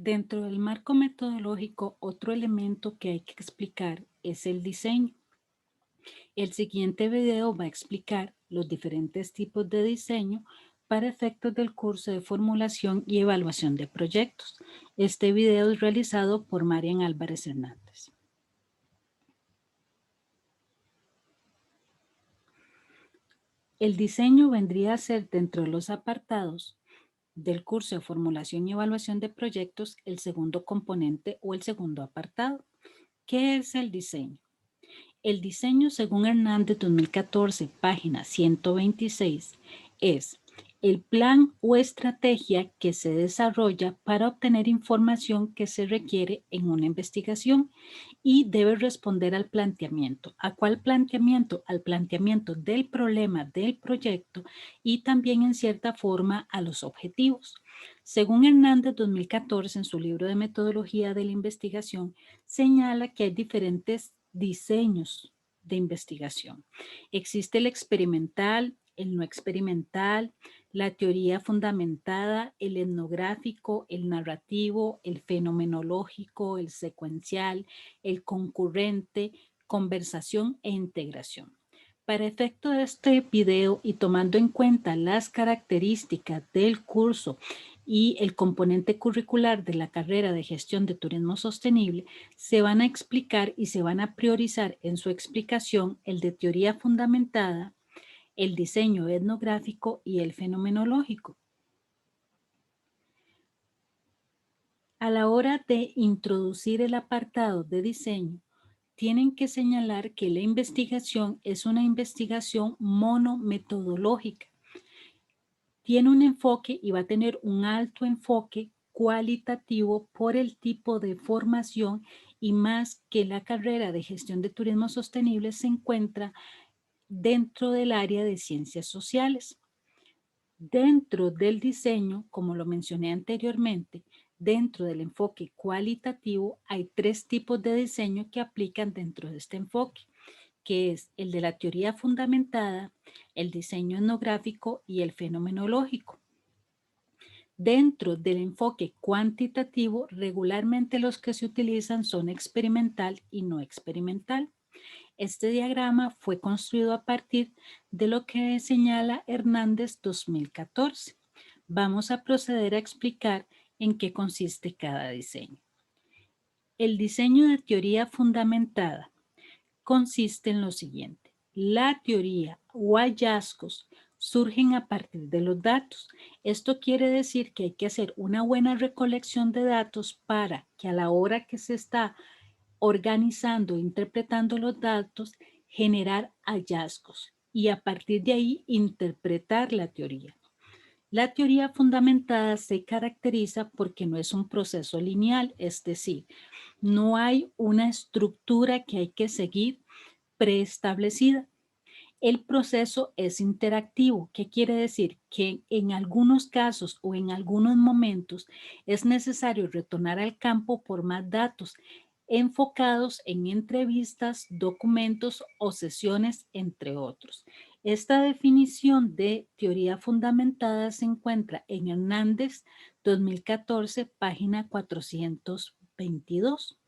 Dentro del marco metodológico, otro elemento que hay que explicar es el diseño. El siguiente video va a explicar los diferentes tipos de diseño para efectos del curso de formulación y evaluación de proyectos. Este video es realizado por Marian Álvarez Hernández. El diseño vendría a ser, dentro de los apartados del curso de formulación y evaluación de proyectos, el segundo componente o el segundo apartado. ¿Qué es el diseño? El diseño, según Hernández 2014, página 126, es el plan o estrategia que se desarrolla para obtener información que se requiere en una investigación y debe responder al planteamiento. ¿A cuál planteamiento? Al planteamiento del problema del proyecto y también en cierta forma a los objetivos. Según Hernández 2014, en su libro de metodología de la investigación, señala que hay diferentes diseños de investigación. Existe el experimental, el no experimental, la teoría fundamentada, el etnográfico, el narrativo, el fenomenológico, el secuencial, el concurrente, conversación e integración. Para efecto de este video y tomando en cuenta las características del curso y el componente curricular de la carrera de gestión de turismo sostenible, se van a explicar y se van a priorizar en su explicación el de teoría fundamentada, el diseño etnográfico y el fenomenológico. A la hora de introducir el apartado de diseño, tienen que señalar que la investigación es una investigación monometodológica. Tiene un enfoque y va a tener un alto enfoque cualitativo por el tipo de formación y más que la carrera de gestión de turismo sostenible se encuentra dentro del área de ciencias sociales. Dentro del diseño, como lo mencioné anteriormente, dentro del enfoque cualitativo hay tres tipos de diseño que aplican dentro de este enfoque, que es el de la teoría fundamentada, el diseño etnográfico y el fenomenológico. Dentro del enfoque cuantitativo, regularmente los que se utilizan son experimental y no experimental. Este diagrama fue construido a partir de lo que señala Hernández 2014. Vamos a proceder a explicar en qué consiste cada diseño. El diseño de teoría fundamentada consiste en lo siguiente. La teoría o hallazgos surgen a partir de los datos. Esto quiere decir que hay que hacer una buena recolección de datos para que a la hora que se está organizando, interpretando los datos, generar hallazgos y a partir de ahí interpretar la teoría. La teoría fundamentada se caracteriza porque no es un proceso lineal, es decir, no hay una estructura que hay que seguir preestablecida. El proceso es interactivo. ¿Qué quiere decir? Que en algunos casos o en algunos momentos es necesario retornar al campo por más datos enfocados en entrevistas, documentos o sesiones, entre otros. Esta definición de teoría fundamentada se encuentra en Hernández 2014, página 422.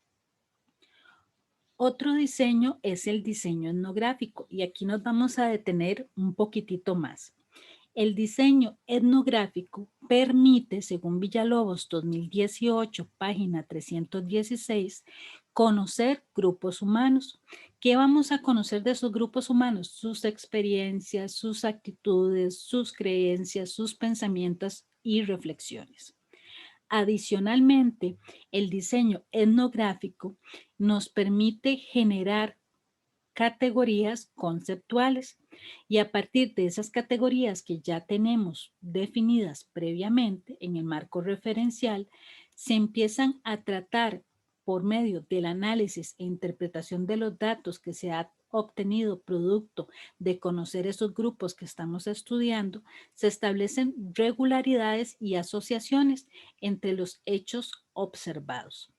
Otro diseño es el diseño etnográfico y aquí nos vamos a detener un poquitito más. El diseño etnográfico permite, según Villalobos 2018, página 316, conocer grupos humanos. ¿Qué vamos a conocer de esos grupos humanos? Sus experiencias, sus actitudes, sus creencias, sus pensamientos y reflexiones. Adicionalmente, el diseño etnográfico nos permite generar categorías conceptuales y a partir de esas categorías que ya tenemos definidas previamente en el marco referencial, se empiezan a tratar por medio del análisis e interpretación de los datos que se ha obtenido producto de conocer esos grupos que estamos estudiando, se establecen regularidades y asociaciones entre los hechos observados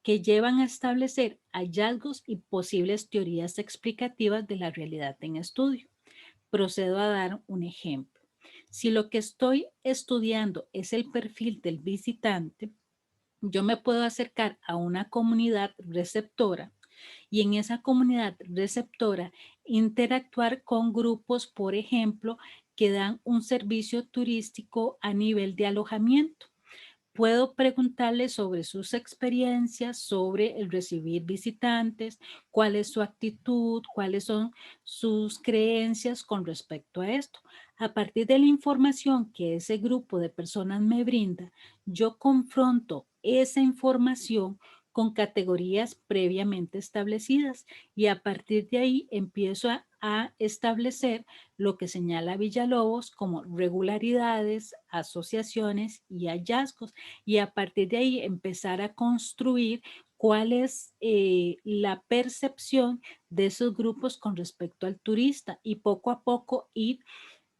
que llevan a establecer hallazgos y posibles teorías explicativas de la realidad en estudio. Procedo a dar un ejemplo. Si lo que estoy estudiando es el perfil del visitante, Yo me puedo acercar a una comunidad receptora y en esa comunidad receptora interactuar con grupos, por ejemplo, que dan un servicio turístico a nivel de alojamiento. Puedo preguntarles sobre sus experiencias, sobre el recibir visitantes, cuál es su actitud, cuáles son sus creencias con respecto a esto. A partir de la información que ese grupo de personas me brinda, yo confronto esa información con categorías previamente establecidas y a partir de ahí empiezo a establecer lo que señala Villalobos como regularidades, asociaciones y hallazgos y a partir de ahí empezar a construir cuál es la percepción de esos grupos con respecto al turista y poco a poco ir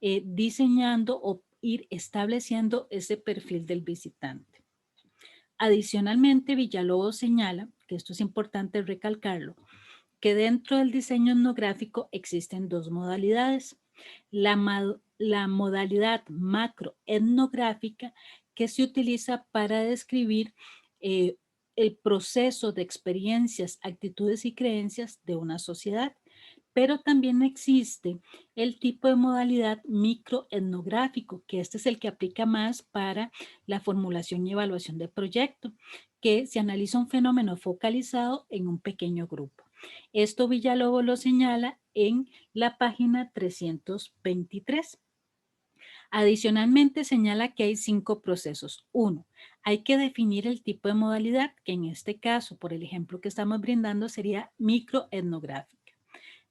diseñando o ir estableciendo ese perfil del visitante. Adicionalmente, Villalobos señala, que esto es importante recalcarlo, que dentro del diseño etnográfico existen dos modalidades. La modalidad macroetnográfica que se utiliza para describir eh, el proceso de experiencias, actitudes y creencias de una sociedad. Pero también existe el tipo de modalidad microetnográfico, que este es el que aplica más para la formulación y evaluación de proyecto, que se analiza un fenómeno focalizado en un pequeño grupo. Esto Villalobos lo señala en la página 323. Adicionalmente señala que hay 5 procesos. 1. Hay que definir el tipo de modalidad, que en este caso, por el ejemplo que estamos brindando, sería microetnográfica.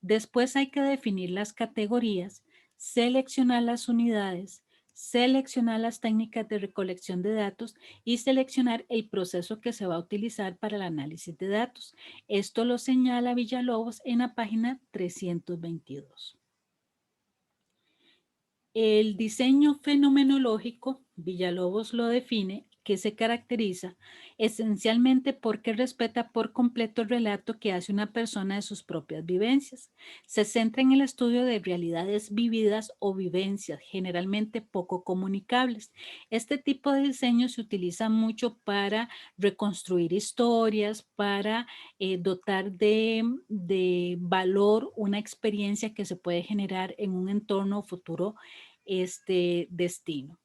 Después hay que definir las categorías, seleccionar las unidades, seleccionar las técnicas de recolección de datos y seleccionar el proceso que se va a utilizar para el análisis de datos. Esto lo señala Villalobos en la página 322. El diseño fenomenológico, Villalobos lo define, que se caracteriza esencialmente porque respeta por completo el relato que hace una persona de sus propias vivencias. Se centra en el estudio de realidades vividas o vivencias, generalmente poco comunicables. Este tipo de diseño se utiliza mucho para reconstruir historias, para dotar de valor una experiencia que se puede generar en un entorno futuro este destino.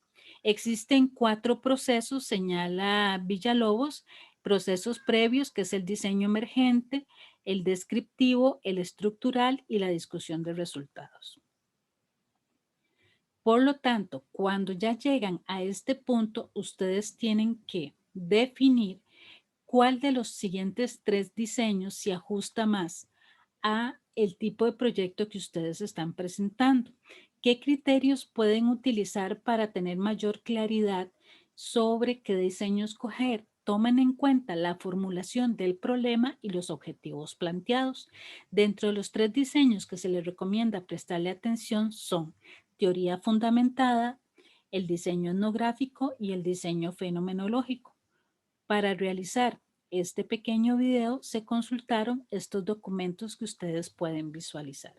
Existen 4 procesos, señala Villalobos, procesos previos, que es el diseño emergente, el descriptivo, el estructural y la discusión de resultados. Por lo tanto, cuando ya llegan a este punto, ustedes tienen que definir cuál de los siguientes 3 diseños se ajusta más a el tipo de proyecto que ustedes están presentando. ¿Qué criterios pueden utilizar para tener mayor claridad sobre qué diseño escoger? Tomen en cuenta la formulación del problema y los objetivos planteados. Dentro de los 3 diseños que se les recomienda prestarle atención son teoría fundamentada, el diseño etnográfico y el diseño fenomenológico. Para realizar este pequeño video se consultaron estos documentos que ustedes pueden visualizar.